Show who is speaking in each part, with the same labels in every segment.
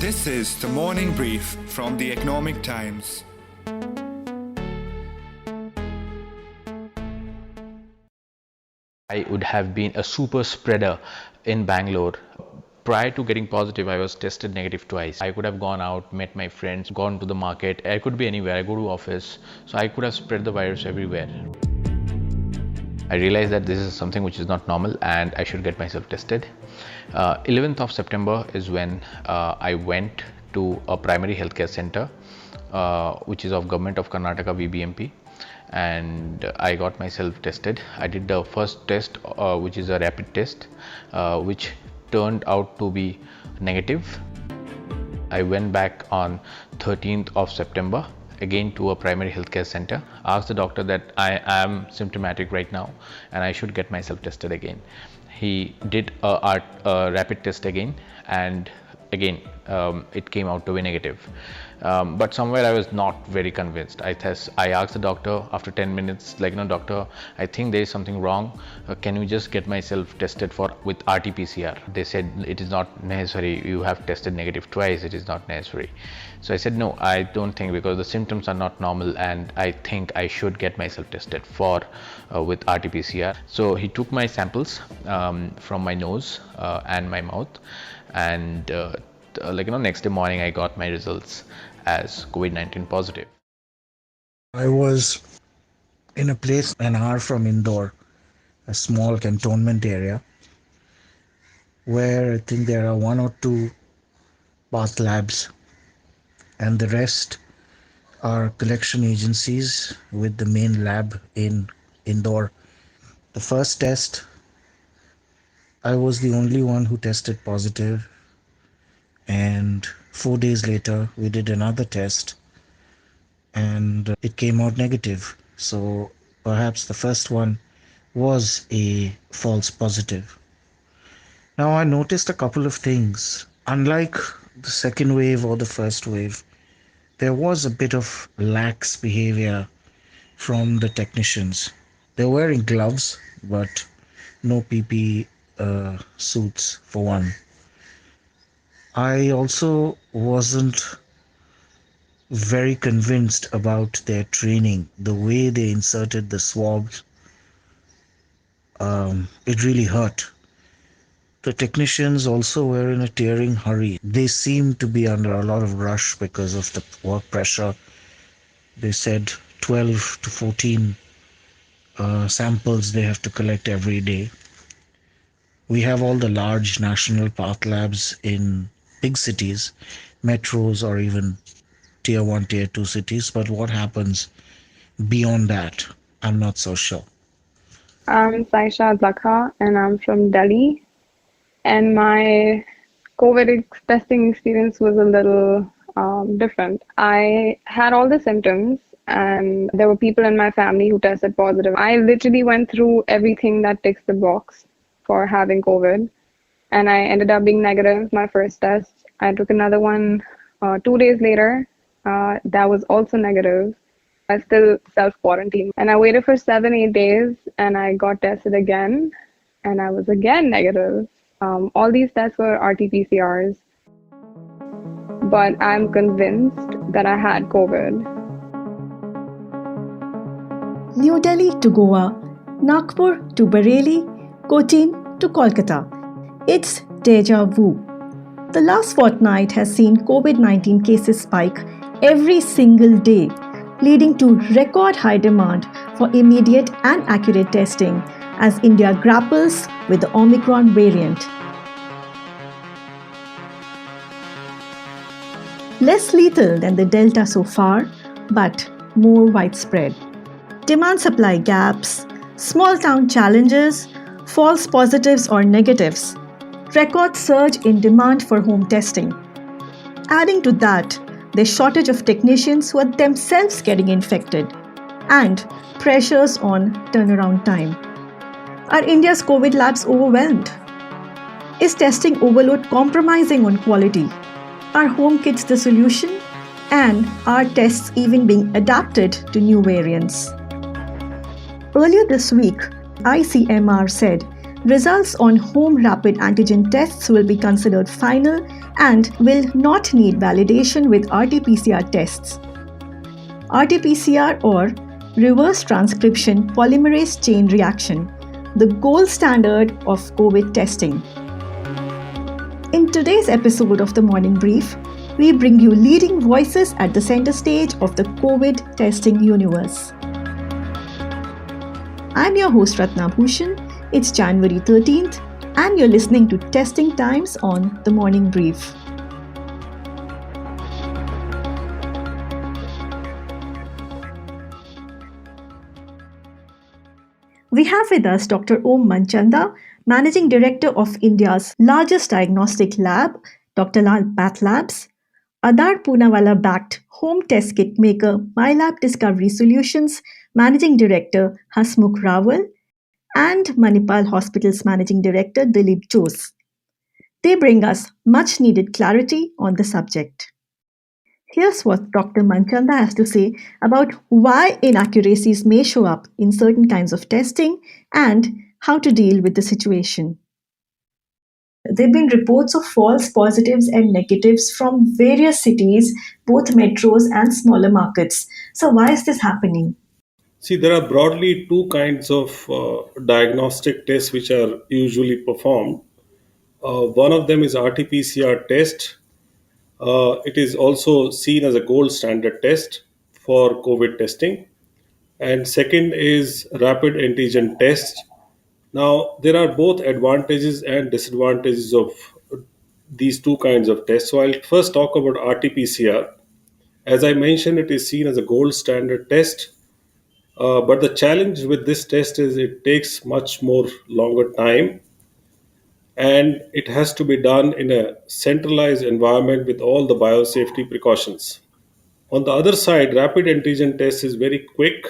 Speaker 1: This is the morning brief from the Economic Times.
Speaker 2: I would have been a super spreader in Bangalore. Prior to getting positive, I was tested negative twice. I could have gone out, met my friends, gone to the market. I could be anywhere. I go to office. So I could have spread the virus everywhere. I realized that this is something which is not normal and I should get myself tested. 11th of September is when I went to a primary healthcare center, which is of Government of Karnataka VBMP. And I got myself tested. I did the first test, which is a rapid test, which turned out to be negative. I went back on 13th of September again to a primary healthcare center, asked the doctor that I am symptomatic right now and I should get myself tested again. He did a rapid test again, and again it came out to be negative. But somewhere I was not very convinced. I asked the doctor after 10 minutes, like, no doctor, I think there is something wrong. Can you just get myself tested with RT-PCR? They said it is not necessary. You have tested negative twice. It is not necessary. So I said no, I don't think, because the symptoms are not normal and I think I should get myself tested with RT-PCR. So he took my samples from my nose and my mouth, and next day morning I got my results as COVID-19 positive.
Speaker 3: I was in a place an hour from Indore, a small cantonment area, where I think there are one or two Pathlabs, and the rest are collection agencies with the main lab in Indore. The first test, I was the only one who tested positive, and 4 days later we did another test and it came out negative. So perhaps the first one was a false positive. Now I noticed a couple of things. Unlike the second wave or the first wave, there was a bit of lax behavior from the technicians. They're wearing gloves, but no PPE suits for one. I also wasn't very convinced about their training. The way they inserted the swabs, it really hurt. The technicians also were in a tearing hurry. They seemed to be under a lot of rush because of the work pressure. They said 12 to 14 samples they have to collect every day. We have all the large national Pathlabs in big cities, metros, or even tier 1, tier 2 cities. But what happens beyond that, I'm not so sure.
Speaker 4: I'm Saisha Zakha and I'm from Delhi. And my COVID testing experience was a little different. I had all the symptoms and there were people in my family who tested positive. I literally went through everything that ticks the box for having COVID, and I ended up being negative my first test. I took another one 2 days later. That was also negative. I still self-quarantined, and I waited for 7-8 days and I got tested again and I was again negative. All these tests were RT-PCRs, but I'm convinced that I had COVID.
Speaker 5: New Delhi to Goa, Nagpur to Bareilly, Cochin to Kolkata. It's deja vu. The last fortnight has seen COVID-19 cases spike every single day, leading to record high demand for immediate and accurate testing as India grapples with the Omicron variant. Less lethal than the Delta so far, but more widespread. Demand-supply gaps, small-town challenges, false positives or negatives, record surge in demand for home testing. Adding to that, the shortage of technicians who are themselves getting infected, and pressures on turnaround time. Are India's COVID labs overwhelmed? Is testing overload compromising on quality? Are home kits the solution? And are tests even being adapted to new variants? Earlier this week, ICMR said Results on home rapid antigen tests will be considered final and will not need validation with RT PCR tests. RT PCR or reverse transcription polymerase chain reaction, the gold standard of COVID testing. In today's episode of the Morning Brief, we bring you leading voices at the center stage of the COVID testing universe. I'm your host Ratna Bhushan. It's January 13th, and you're listening to Testing Times on the Morning Brief. We have with us Dr. Om Manchanda, Managing Director of India's largest diagnostic lab, Dr. Lal Pathlabs, Adar Poonawalla-backed home test kit maker Mylab Discovery Solutions, Managing Director Hasmukh Rawal, and Manipal Hospitals Managing Director Dilip Jose. They bring us much needed clarity on the subject. Here's what Dr. Manchanda has to say about why inaccuracies may show up in certain kinds of testing and how to deal with the situation. There have been reports of false positives and negatives from various cities, both metros and smaller markets. So, why is this happening?
Speaker 6: See, there are broadly two kinds of diagnostic tests which are usually performed. One of them is RT-PCR test. It is also seen as a gold standard test for COVID testing. And second is rapid antigen test. Now, there are both advantages and disadvantages of these two kinds of tests. So, I'll first talk about RT-PCR. As I mentioned, it is seen as a gold standard test. But the challenge with this test is it takes much more longer time, and it has to be done in a centralized environment with all the biosafety precautions. On the other side, rapid antigen test is very quick.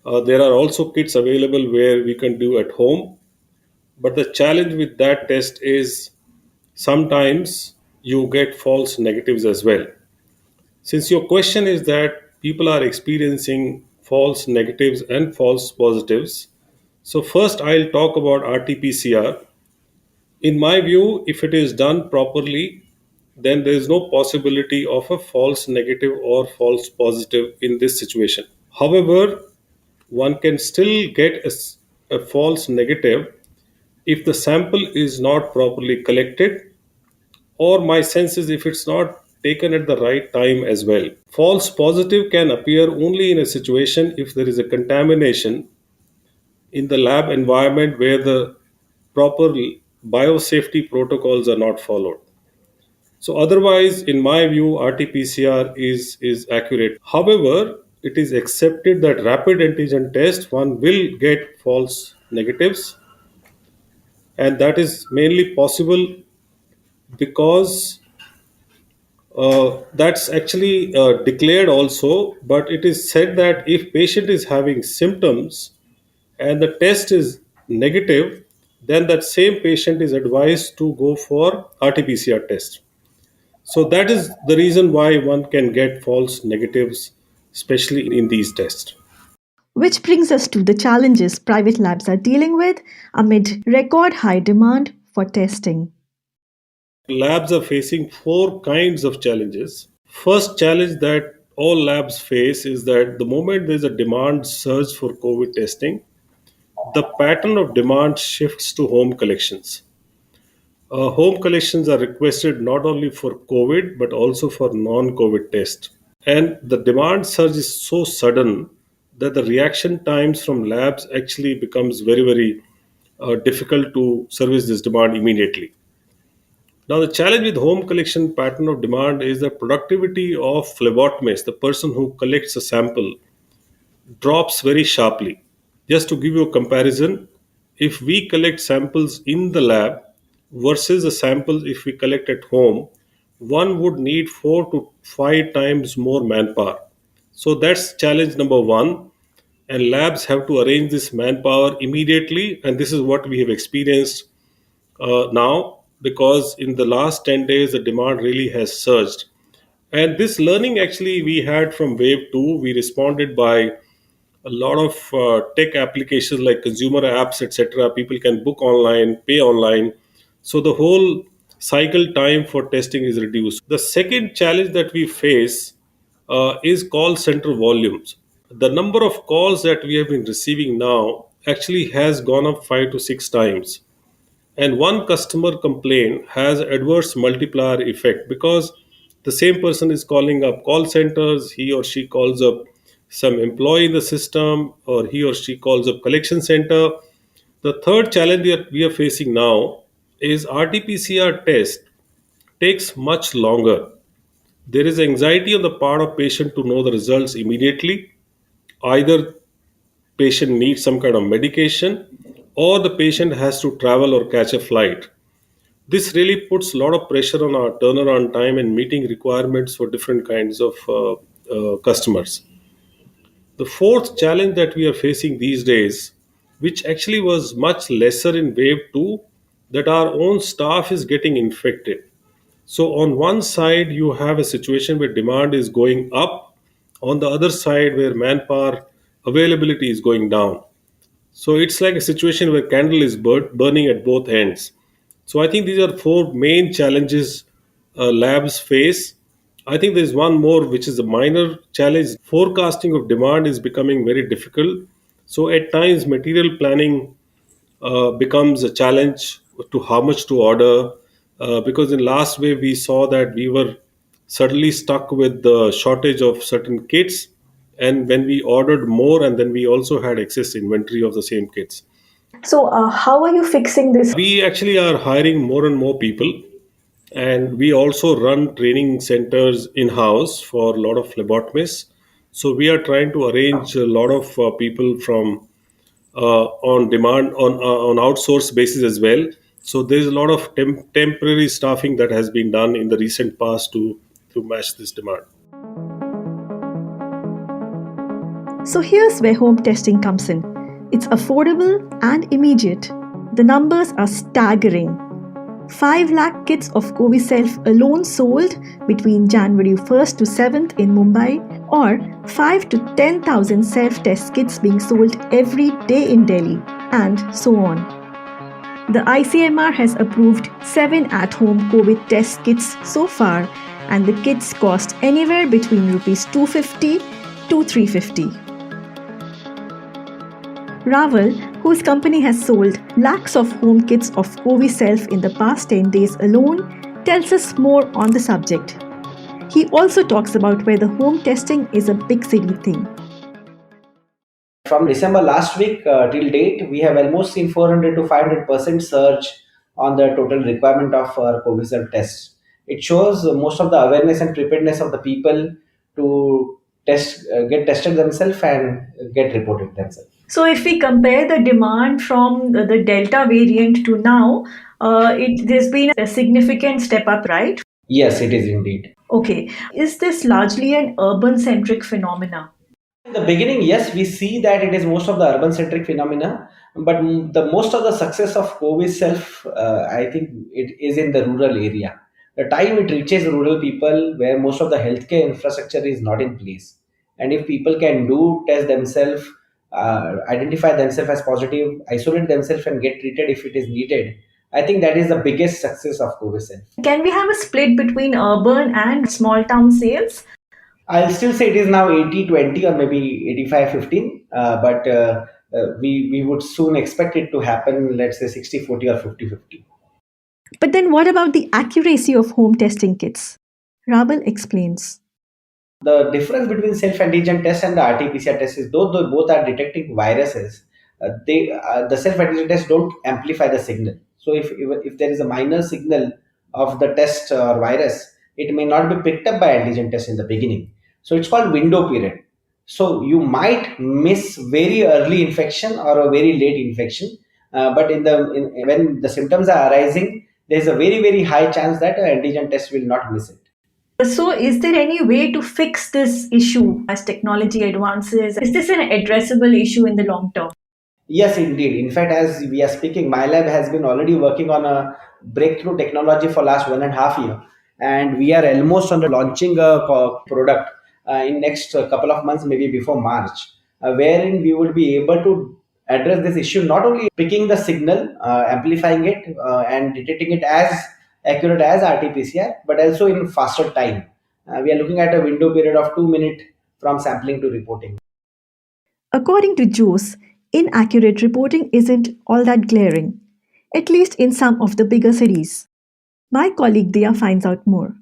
Speaker 6: There are also kits available where we can do at home. But the challenge with that test is sometimes you get false negatives as well. Since your question is that people are experiencing false negatives and false positives, so first I'll talk about RT-PCR. In my view, if it is done properly, then there is no possibility of a false negative or false positive in this situation. However, one can still get a false negative if the sample is not properly collected, or my sense is if it's not taken at the right time as well. False positive can appear only in a situation if there is a contamination in the lab environment where the proper biosafety protocols are not followed. So otherwise, in my view, RT-PCR is accurate. However, it is accepted that rapid antigen test one will get false negatives, and that is mainly possible because that's actually declared also, but it is said that if patient is having symptoms and the test is negative, then that same patient is advised to go for RT-PCR test. So that is the reason why one can get false negatives, especially in these tests.
Speaker 5: Which brings us to the challenges private labs are dealing with amid record high demand for testing.
Speaker 6: Labs are facing four kinds of challenges. First challenge that all labs face is that the moment there's a demand surge for COVID testing, the pattern of demand shifts to home collections. Home collections are requested not only for COVID but also for non COVID tests. And the demand surge is so sudden that the reaction times from labs actually becomes very difficult to service this demand immediately. Now, the challenge with home collection pattern of demand is the productivity of phlebotomist, the person who collects a sample, drops very sharply. Just to give you a comparison, if we collect samples in the lab versus the samples if we collect at home, one would need 4 to 5 times more manpower. So that's challenge number one. And labs have to arrange this manpower immediately. And this is what we have experienced now, because in the last 10 days, the demand really has surged. And this learning actually we had from wave 2. We responded by a lot of tech applications like consumer apps, etc. People can book online, pay online. So the whole cycle time for testing is reduced. The second challenge that we face is call center volumes. The number of calls that we have been receiving now actually has gone up 5 to 6 times, and one customer complaint has adverse multiplier effect because the same person is calling up call centers. He or she calls up some employee in the system, or he or she calls up collection center. The third challenge that we are facing now is RT-PCR test takes much longer. There is anxiety on the part of patient to know the results immediately. Either patient needs some kind of medication, or the patient has to travel or catch a flight. This really puts a lot of pressure on our turnaround time and meeting requirements for different kinds of customers. The fourth challenge that we are facing these days, which actually was much lesser in wave 2, that our own staff is getting infected. So, on one side, you have a situation where demand is going up, on the other side, where manpower availability is going down. So it's like a situation where candle is burning at both ends. So I think these are four main challenges labs face. I think there's one more which is a minor challenge. Forecasting of demand is becoming very difficult. So at times material planning becomes a challenge to how much to order, because in last wave we saw that we were suddenly stuck with the shortage of certain kits, and when we ordered more, and then we also had excess inventory of the same kits.
Speaker 5: So, how are you fixing this?
Speaker 6: We actually are hiring more and more people, and we also run training centers in house for a lot of phlebotomists. So we are trying to arrange a lot of people from on demand, on outsource basis as well. So there's a lot of temporary staffing that has been done in the recent past to match this demand.
Speaker 5: So here's where home testing comes in. It's affordable and immediate. The numbers are staggering. 5 lakh kits of Coviself alone sold between January 1st to 7th in Mumbai, or 5 to 10,000 self-test kits being sold every day in Delhi, and so on. The ICMR has approved 7 at-home COVID test kits so far, and the kits cost anywhere between Rs 250 to 350. Rawal, whose company has sold lakhs of home kits of Coviself in the past 10 days alone, tells us more on the subject. He also talks about where the home testing is a big city thing.
Speaker 7: From December last week till date, we have almost seen 400 to 500% surge on the total requirement of Coviself tests. It shows most of the awareness and preparedness of the people to get tested themselves and get reported themselves.
Speaker 5: So, if we compare the demand from the Delta variant to now, there's been a significant step up, right?
Speaker 7: Yes, it is indeed.
Speaker 5: Okay. Is this largely an urban centric phenomena?
Speaker 7: In the beginning, yes, we see that it is most of the urban centric phenomena, but the most of the success of COVID self, I think it is in the rural area. The time it reaches rural people where most of the healthcare infrastructure is not in place, and if people can do test themselves, identify themselves as positive, isolate themselves, and get treated if it is needed, I think that is the biggest success of COVID self.
Speaker 5: Can we have a split between urban and small town sales?
Speaker 7: I'll still say it is now 80-20 or maybe 85-15, but we would soon expect it to happen, let's say 60-40 or 50-50.
Speaker 5: But then what about the accuracy of home testing kits? Rawal explains.
Speaker 7: The difference between self-antigen test and the RT-PCR test is though they both are detecting viruses, the self-antigen test don't amplify the signal. So if there is a minor signal of the test or virus, it may not be picked up by antigen test in the beginning. So it's called window period. So you might miss very early infection or a very late infection, but when the symptoms are arising, there is a very high chance that an antigen test will not miss it.
Speaker 5: So, is there any way to fix this issue as technology advances? Is this an addressable issue in the long term?
Speaker 7: Yes, indeed. In fact, as we are speaking, Mylab has been already working on a breakthrough technology for last 1.5 year, and we are almost on the launching a product in next couple of months, maybe before March. wherein we would be able to address this issue, not only picking the signal, amplifying it, and detecting it as accurate as RT-PCR, but also in faster time. We are looking at a window period of 2 minutes from sampling to reporting.
Speaker 5: According to Jose, inaccurate reporting isn't all that glaring, at least in some of the bigger cities. My colleague Dia finds out more.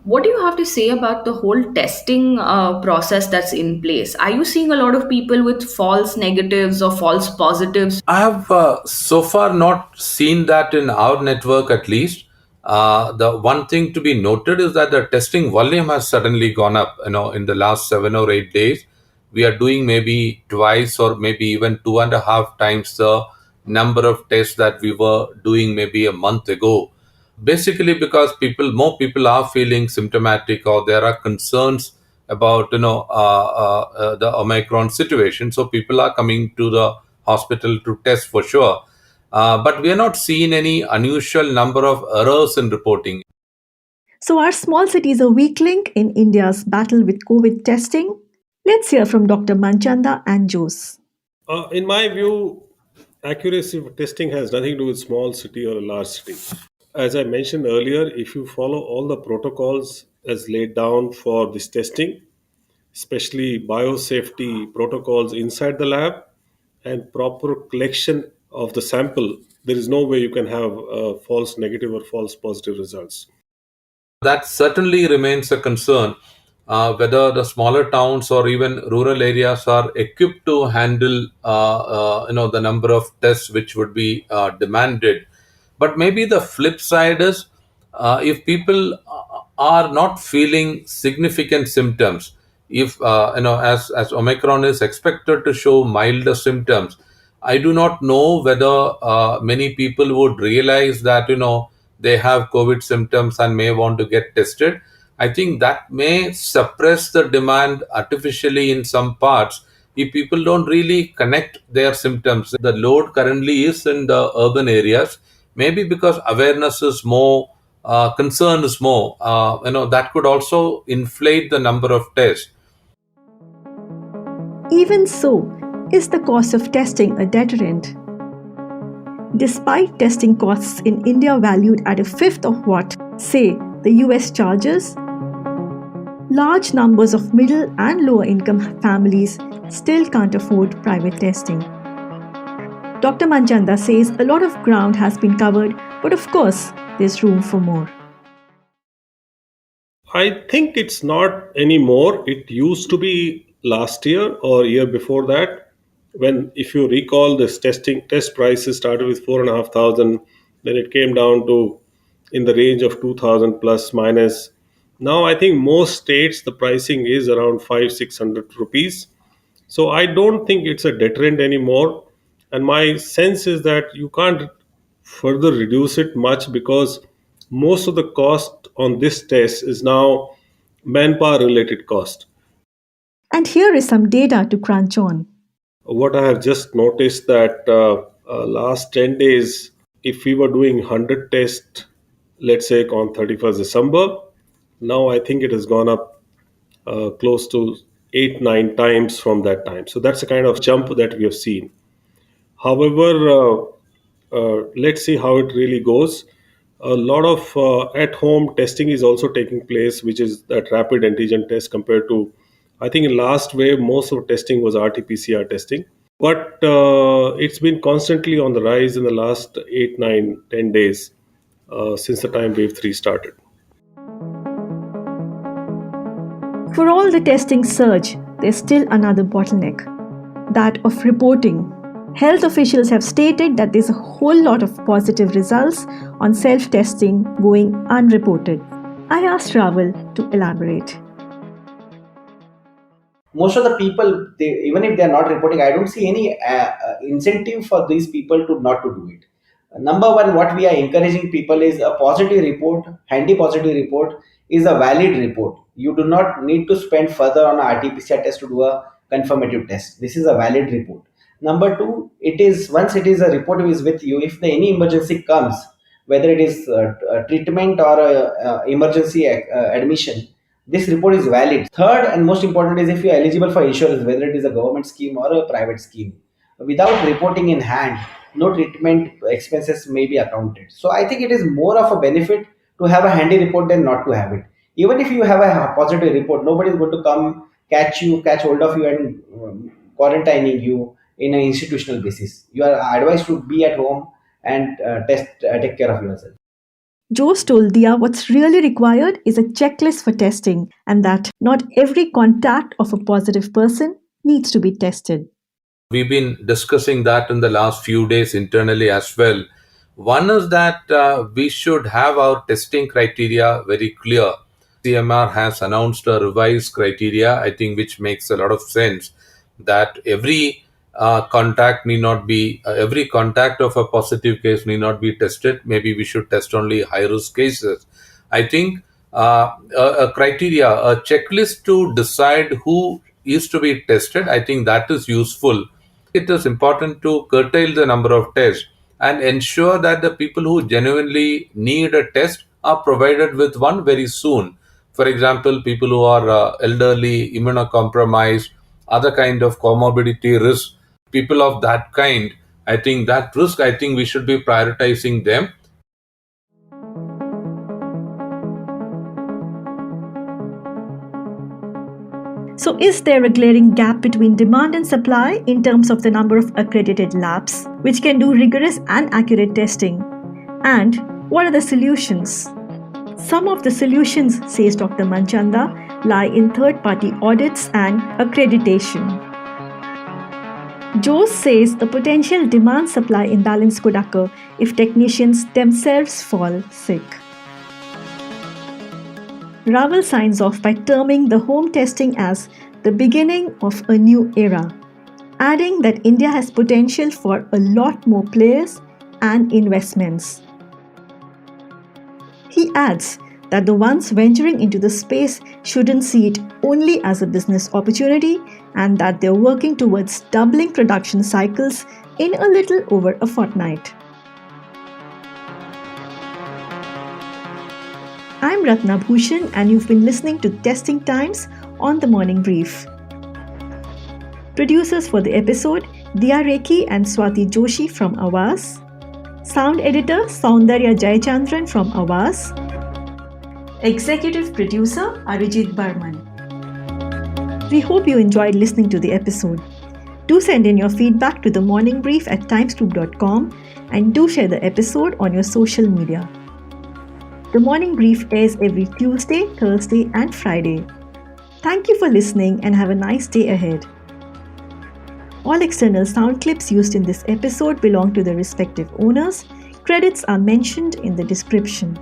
Speaker 8: What do you have to say about the whole testing process that's in place? Are you seeing a lot of people with false negatives or false positives?
Speaker 9: I have so far not seen that in our network at least. The one thing to be noted is that the testing volume has suddenly gone up. In the last 7 or 8 days, we are doing maybe twice or maybe even 2.5 times the number of tests that we were doing maybe a month ago. Basically, because more people are feeling symptomatic or there are concerns about the Omicron situation, so people are coming to the hospital to test for sure. But we are not seeing any unusual number of errors in reporting.
Speaker 5: So, are small cities a weak link in India's battle with COVID testing? Let's hear from Dr. Manchanda and Jose.
Speaker 6: In my view, accuracy of testing has nothing to do with small city or a large city. As I mentioned earlier, if you follow all the protocols as laid down for this testing, especially biosafety protocols inside the lab and proper collection of the sample, there is no way you can have false negative or false positive results.
Speaker 9: That certainly remains a concern. Whether the smaller towns or even rural areas are equipped to handle, the number of tests which would be demanded. But maybe the flip side is, if people are not feeling significant symptoms, if as Omicron is expected to show milder symptoms, I do not know whether many people would realize that they have COVID symptoms and may want to get tested. I think that may suppress the demand artificially in some parts if people don't really connect their symptoms. The load currently is in the urban areas, maybe because awareness is more, concern is more. That could also inflate the number of tests.
Speaker 5: Even so, is the cost of testing a deterrent? Despite testing costs in India valued at a fifth of what, say, the US charges, large numbers of middle and lower income families still can't afford private testing. Dr. Manchanda says a lot of ground has been covered, but of course, there's room for more.
Speaker 6: I think it's not anymore. It used to be last year or year before that, when, if you recall, this test prices started with 4,500, then it came down to in the range of 2,000 plus minus. Now I think most states the pricing is around 500-600 rupees. So I don't think it's a deterrent anymore. And my sense is that you can't further reduce it much, because most of the cost on this test is now manpower related cost.
Speaker 5: And here is some data to crunch on.
Speaker 6: What I have just noticed that last 10 days, if we were doing 100 tests, let's say on 31st December, now I think it has gone up close to 8-9 times from that time. So that's the kind of jump that we have seen. However, let's see how it really goes. A lot of at-home testing is also taking place, which is that rapid antigen test compared to, I think in last wave, most of testing was RT-PCR testing. But it's been constantly on the rise in the last 8, 9, 10 days since the time wave 3 started.
Speaker 5: For all the testing surge, there's still another bottleneck, that of reporting. Health officials have stated that there's a whole lot of positive results on self-testing going unreported. I asked Rawal to elaborate.
Speaker 7: Most of the people, even if they are not reporting, I don't see any incentive for these people to not to do it. Number one, what we are encouraging people is a positive report. Handy positive report is a valid report. You do not need to spend further on a RT-PCR test to do a confirmative test. This is a valid report. Number two, it is, once it is a report is with you, if any emergency comes, whether it is treatment or emergency admission, this report is valid. Third and most important is if you are eligible for insurance, whether it is a government scheme or a private scheme. Without reporting in hand, no treatment expenses may be accounted. So I think it is more of a benefit to have a handy report than not to have it. Even if you have a positive report, nobody is going to come catch hold of you and quarantining you in an institutional basis. You are advised to be at home and take care of yourself.
Speaker 5: Jose told Dia what's really required is a checklist for testing and that not every contact of a positive person needs to be tested.
Speaker 9: We've been discussing that in the last few days internally as well. One is that we should have our testing criteria very clear. CMR has announced a revised criteria, I think, which makes a lot of sense, that every every contact of a positive case need not be tested. Maybe we should test only high risk cases. I think a criteria, a checklist to decide who is to be tested, I think that is useful. It is important to curtail the number of tests and ensure that the people who genuinely need a test are provided with one very soon. For example, people who are elderly, immunocompromised, other kind of comorbidity risk, people of that kind, I think that risk, I think we should be prioritizing them.
Speaker 5: So, is there a glaring gap between demand and supply in terms of the number of accredited labs, which can do rigorous and accurate testing? And what are the solutions? Some of the solutions, says Dr. Manchanda, lie in third-party audits and accreditation. Jose says the potential demand-supply imbalance could occur if technicians themselves fall sick. Rawal signs off by terming the home testing as the beginning of a new era, adding that India has potential for a lot more players and investments. He adds that the ones venturing into the space shouldn't see it only as a business opportunity and that they're working towards doubling production cycles in a little over a fortnight. I'm Ratna Bhushan and you've been listening to Testing Times on the Morning Brief. Producers for the episode, Diya Rekhi and Swati Joshi from Awaz. Sound editor, Saundarya Jayachandran from Awaz. Executive producer, Arijit Barman. We hope you enjoyed listening to the episode. Do send in your feedback to the Morning Brief at timesgroup.com and do share the episode on your social media. The Morning Brief airs every Tuesday, Thursday, and Friday. Thank you for listening and have a nice day ahead. All external sound clips used in this episode belong to the respective owners. Credits are mentioned in the description.